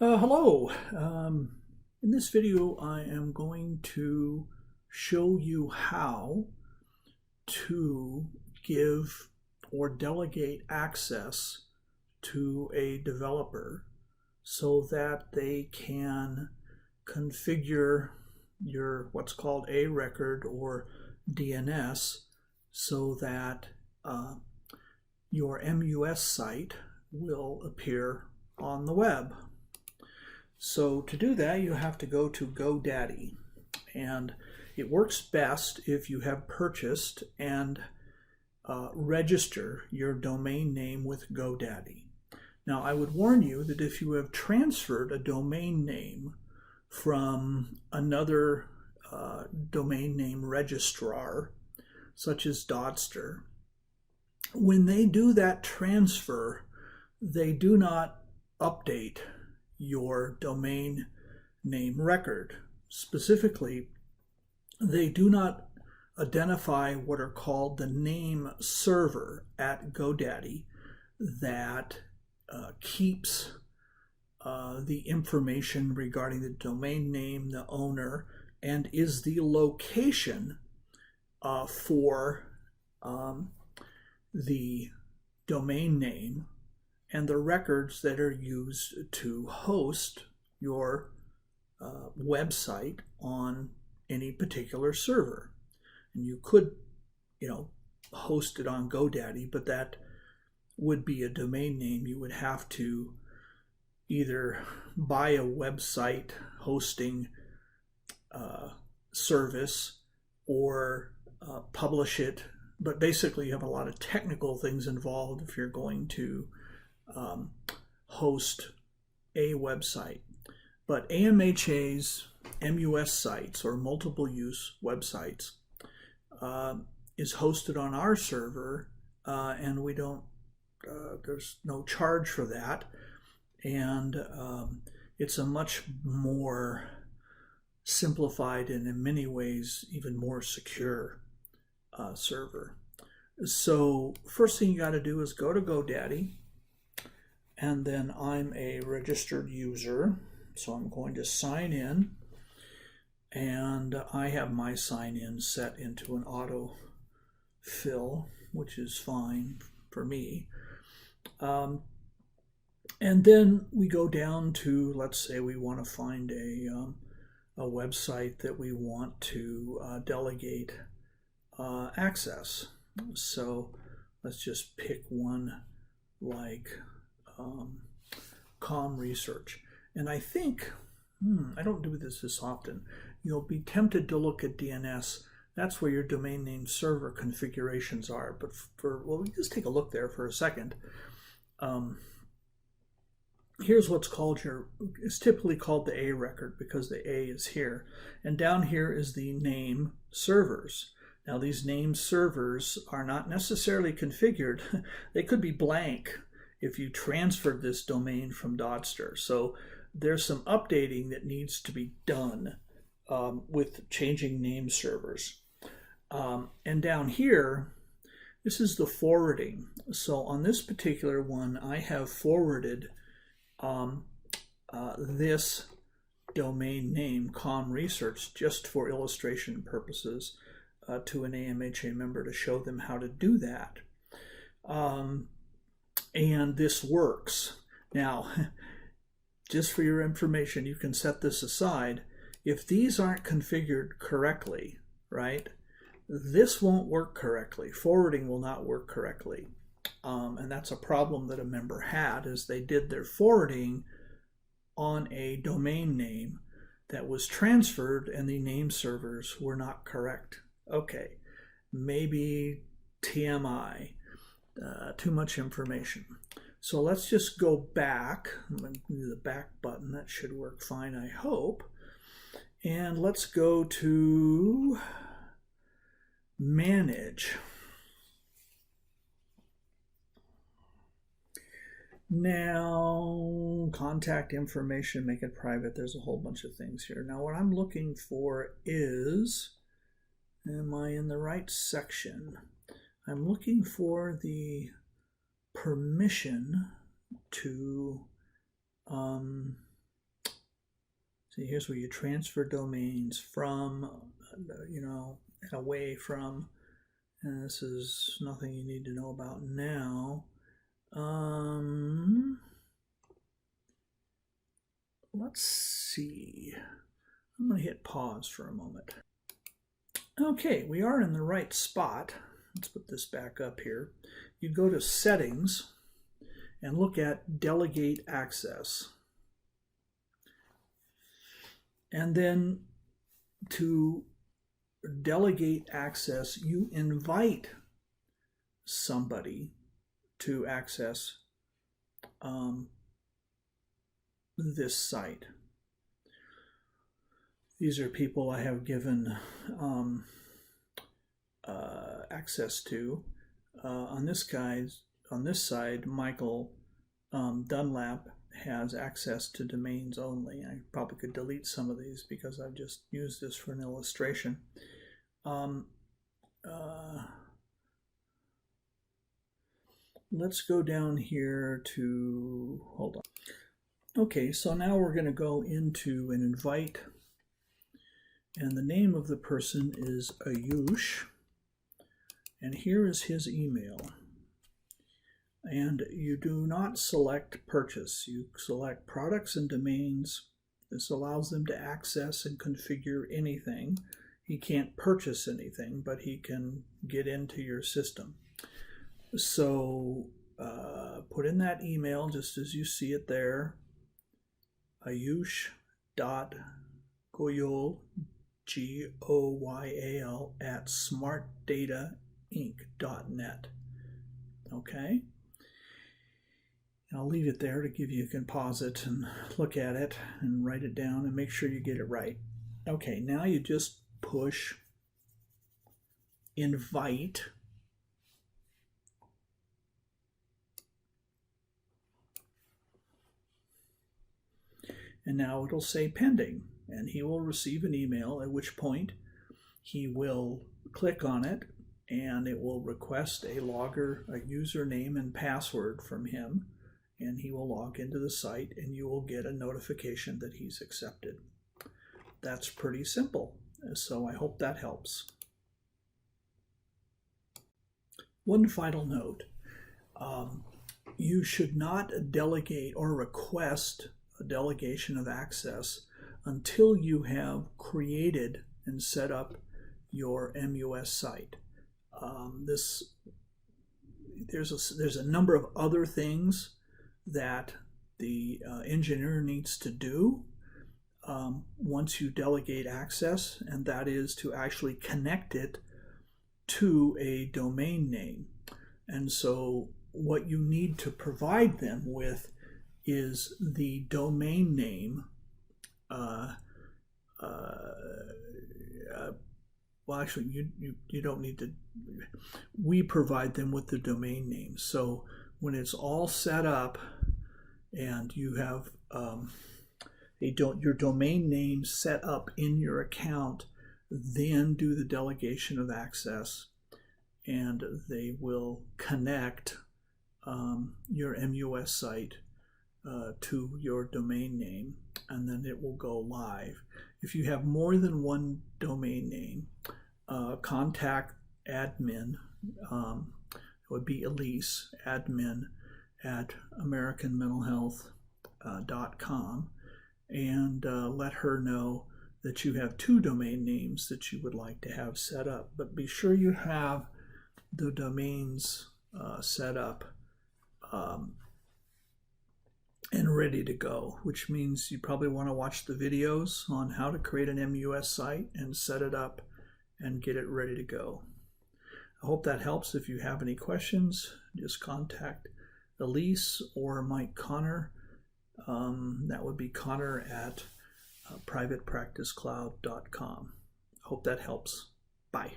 Hello. In this video, I am going to show you how to give or delegate access to a developer so that they can configure your what's called a record or DNS so that your MUS site will appear on the web. So to do that, you have to go to Godaddy, and it works best if you have purchased and register your domain name with Godaddy. Now, I would warn you that if you have transferred a domain name from another domain name registrar, such as Dodster, when they do that transfer, they do not update your domain name record. Specifically, they do not identify what are called the name server at Godaddy that keeps the information regarding the domain name, the owner, and is the location for the domain name and the records that are used to host your website on any particular server. And you could, host it on GoDaddy, but that would be a domain name. You would have to either buy a website hosting service or publish it. But basically, you have a lot of technical things involved if you're going to host a website. But AMHA's MUS sites, or multiple use websites, is hosted on our server, and we don't, there's no charge for that. And it's a much more simplified and in many ways even more secure server. So first thing you got to do is go to GoDaddy. And then I'm a registered user, so I'm going to sign in, and I have my sign in set into an auto fill, which is fine for me. And then we go down to, let's say we want to find a website that we want to delegate access. So let's just pick one like com research. And I think, I don't do this often, you'll be tempted to look at DNS. That's where your domain name server configurations are. But well, just take a look there for a second. Here's what's called it's typically called the A record because the A is here. And down here is the name servers. Now these name servers are not necessarily configured. They could be blank if you transferred this domain from Dodster. So there's some updating that needs to be done with changing name servers. And down here, this is the forwarding. So on this particular one, I have forwarded this domain name, com research, just for illustration purposes to an AMHA member to show them how to do that. And this works. Now, just for your information, you can set this aside. If these aren't configured correctly, right, this won't work correctly. Forwarding will not work correctly. And that's a problem that a member had, is they did their forwarding on a domain name that was transferred and the name servers were not correct. Okay, maybe TMI. Too much information. So let's just go back. I'm going to do the back button. That should work fine, I hope. And let's go to Manage. Now, contact information, make it private. There's a whole bunch of things here. Now, what I'm looking for is, am I in the right section? I'm looking for the permission to See, here's where you transfer domains from, and away from. And this is nothing you need to know about now. Let's see. I'm going to hit pause for a moment. Okay, we are in the right spot. Let's put this back up here. You go to Settings and look at Delegate Access. And then to delegate access, you invite somebody to access this site. These are people I have given access to. On this side, Michael Dunlap has access to domains only. I probably could delete some of these because I've just used this for an illustration. Let's go down here to, hold on. Okay, so now we're going to go into an invite, and the name of the person is Ayush, and here is his email. And you do not select purchase. You select products and domains. This allows them to access and configure anything. He can't purchase anything, but he can get into your system. So put in that email just as you see it there, ayush.goyal, Goyal, at smartdatainc.net. Okay? I'll leave it there to give you, can pause it and look at it and write it down and make sure you get it right. Okay, now you just push invite. And now it'll say pending, and he will receive an email, at which point he will click on it and it will request a username and password from him. And he will log into the site and you will get a notification that he's accepted. That's pretty simple. So I hope that helps. One final note. You should not delegate or request a delegation of access until you have created and set up your MUS site. There's a number of other things that the engineer needs to do once you delegate access, and that is to actually connect it to a domain name. And so what you need to provide them with is the domain name. Well, actually, you don't need to. We provide them with the domain name. So when it's all set up and you have your domain name set up in your account, then do the delegation of access, and they will connect your MUS site to your domain name, and then it will go live. If you have more than one domain name, contact admin. It would be Elise, admin at americanmentalhealth.com, and let her know that you have two domain names that you would like to have set up. But be sure you have the domains set up and ready to go, which means you probably want to watch the videos on how to create an MUS site and set it up and get it ready to go. I hope that helps. If you have any questions, just contact Elise or Mike Connor. That would be Connor at privatepracticecloud.com. Hope that helps. Bye.